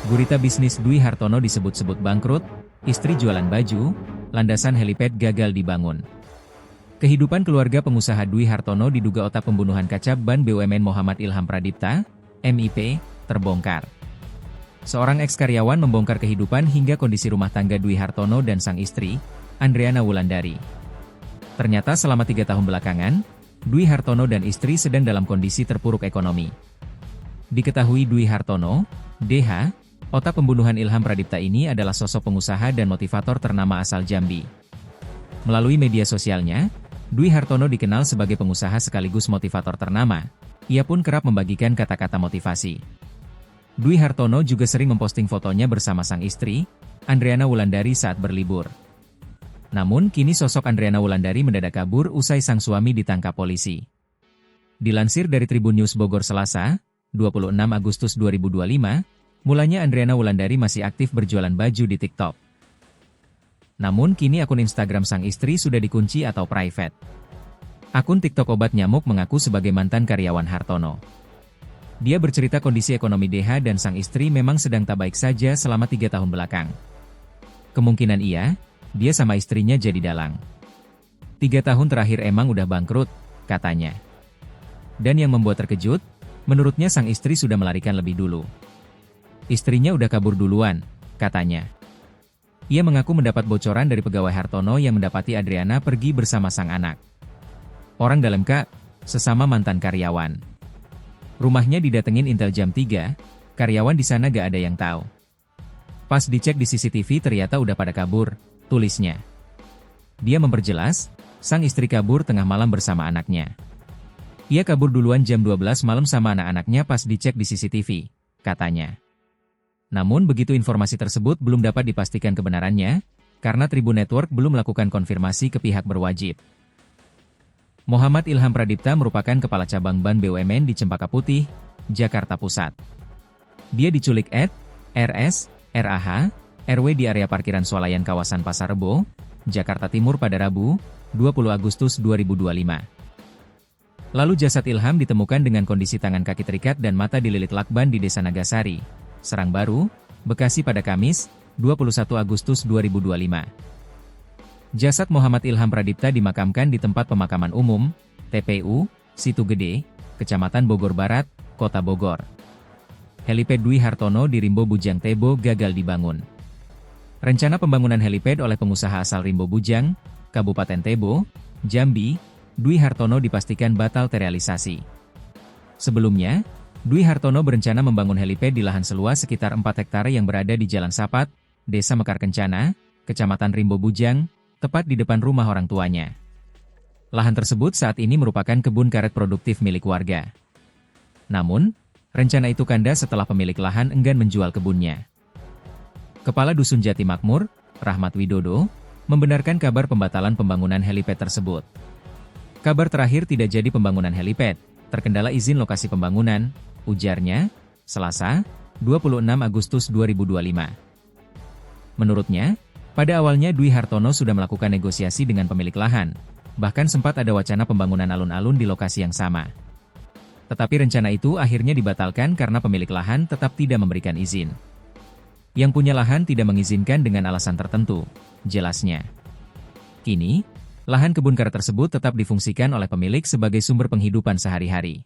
Gurita bisnis Dwi Hartono disebut-sebut bangkrut, istri jualan baju, landasan helipad gagal dibangun. Kehidupan keluarga pengusaha Dwi Hartono diduga otak pembunuhan kacab ban BUMN Muhammad Ilham Pradipta, MIP, terbongkar. Seorang eks-karyawan membongkar kehidupan hingga kondisi rumah tangga Dwi Hartono dan sang istri, Andriana Wulandari. Ternyata selama 3 tahun belakangan, Dwi Hartono dan istri sedang dalam kondisi terpuruk ekonomi. Diketahui Dwi Hartono, DH, otak pembunuhan Ilham Pradipta ini adalah sosok pengusaha dan motivator ternama asal Jambi. Melalui media sosialnya, Dwi Hartono dikenal sebagai pengusaha sekaligus motivator ternama. Ia pun kerap membagikan kata-kata motivasi. Dwi Hartono juga sering memposting fotonya bersama sang istri, Andriana Wulandari saat berlibur. Namun kini sosok Andriana Wulandari mendadak kabur usai sang suami ditangkap polisi. Dilansir dari Tribun News Bogor Selasa, 26 Agustus 2025, mulanya Andriana Wulandari masih aktif berjualan baju di TikTok. Namun kini akun Instagram sang istri sudah dikunci atau private. Akun TikTok obat nyamuk mengaku sebagai mantan karyawan Hartono. Dia bercerita kondisi ekonomi DH dan sang istri memang sedang tak baik saja selama 3 tahun belakang. Kemungkinan dia sama istrinya jadi dalang. 3 tahun terakhir emang udah bangkrut, katanya. Dan yang membuat terkejut, menurutnya sang istri sudah melarikan lebih dulu. Istrinya udah kabur duluan, katanya. Ia mengaku mendapat bocoran dari pegawai Hartono yang mendapati Andriana pergi bersama sang anak. Orang dalam sesama mantan karyawan. Rumahnya didatengin intel jam 3, karyawan di sana gak ada yang tahu. Pas dicek di CCTV ternyata udah pada kabur, tulisnya. Dia memperjelas, sang istri kabur tengah malam bersama anaknya. Ia kabur duluan jam 12 malam sama anak-anaknya pas dicek di CCTV, katanya. Namun begitu informasi tersebut belum dapat dipastikan kebenarannya, karena Tribun Network belum melakukan konfirmasi ke pihak berwajib. Muhammad Ilham Pradipta merupakan kepala cabang ban BUMN di Cempaka Putih, Jakarta Pusat. Dia diculik RS, RAH, RW di area parkiran swalayan kawasan Pasar Rebo, Jakarta Timur pada Rabu, 20 Agustus 2025. Lalu jasad Ilham ditemukan dengan kondisi tangan kaki terikat dan mata dililit lakban di Desa Nagasari, Serang Baru, Bekasi pada Kamis, 21 Agustus 2025. Jasad Muhammad Ilham Pradipta dimakamkan di tempat pemakaman umum, TPU, Situ Gede, Kecamatan Bogor Barat, Kota Bogor. Helipad Dwi Hartono di Rimbo Bujang Tebo gagal dibangun. Rencana pembangunan helipad oleh pengusaha asal Rimbo Bujang, Kabupaten Tebo, Jambi, Dwi Hartono dipastikan batal terrealisasi. Sebelumnya, Dwi Hartono berencana membangun helipad di lahan seluas sekitar 4 hektare yang berada di Jalan Sapat, Desa Mekar Kencana, Kecamatan Rimbo Bujang, tepat di depan rumah orang tuanya. Lahan tersebut saat ini merupakan kebun karet produktif milik warga. Namun, rencana itu kandas setelah pemilik lahan enggan menjual kebunnya. Kepala Dusun Jati Makmur, Rahmat Widodo, membenarkan kabar pembatalan pembangunan helipad tersebut. Kabar terakhir tidak jadi pembangunan helipad, terkendala izin lokasi pembangunan, ujarnya, Selasa, 26 Agustus 2025. Menurutnya, pada awalnya Dwi Hartono sudah melakukan negosiasi dengan pemilik lahan, bahkan sempat ada wacana pembangunan alun-alun di lokasi yang sama. Tetapi rencana itu akhirnya dibatalkan karena pemilik lahan tetap tidak memberikan izin. Yang punya lahan tidak mengizinkan dengan alasan tertentu, jelasnya. Kini, lahan kebun karet tersebut tetap difungsikan oleh pemilik sebagai sumber penghidupan sehari-hari.